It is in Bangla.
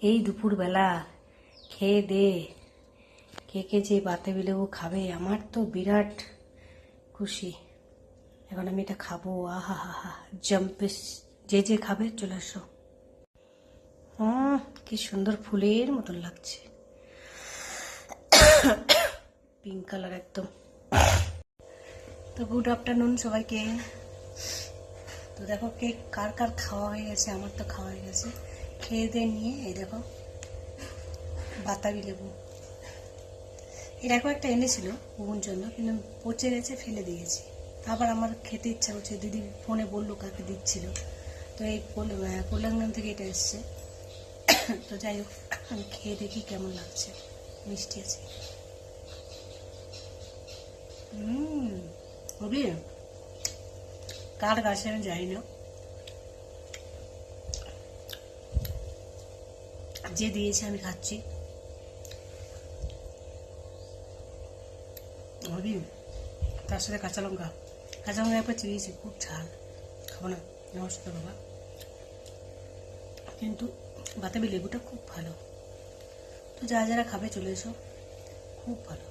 এই দুপুরবেলা খেয়ে দে কে কে যে বাতাবি লেবু খাবে, আমার তো বিরাট খুশি। এখন আমি এটা খাবো। আহা হা হা জম্পে, যে যে খাবে চলে আসো। কি সুন্দর ফুলের মতন লাগছে, পিঙ্ক কালার একদম। তো গুড আফটারনুন সবাইকে। তো দেখো কেক কার কার খাওয়া হয়ে গেছে, আমার তো খাওয়া হয়ে গেছে। খেয়ে দিয়ে নিয়ে এই দেখো বাতাবি লেবু, এরকম একটা এনেছিল ওর জন্য, কিন্তু পচে গেছে, ফেলে দিয়েছি। আবার আমার খেতে ইচ্ছা হচ্ছে, দিদি ফোনে বললো কাকে দিচ্ছিল, তো এই কল্যাণগ্রাম থেকে এটা এসছে। তো যাই হোক, আমি খেয়ে দেখি কেমন লাগছে। মিষ্টি আছে, খুবই। কার গাছে আমি যাই না, যে দিয়েছে আমি খাচ্ছি। হবি, তার সাথে কাঁচা লঙ্কা একবার চিবিয়েছি, খুব ঝাল, খাবো না, নমস্কার বাবা। কিন্তু বাতাবি লেবুটা খুব ভালো। তো যারা যারা খাবে চলে এসো, খুব ভালো।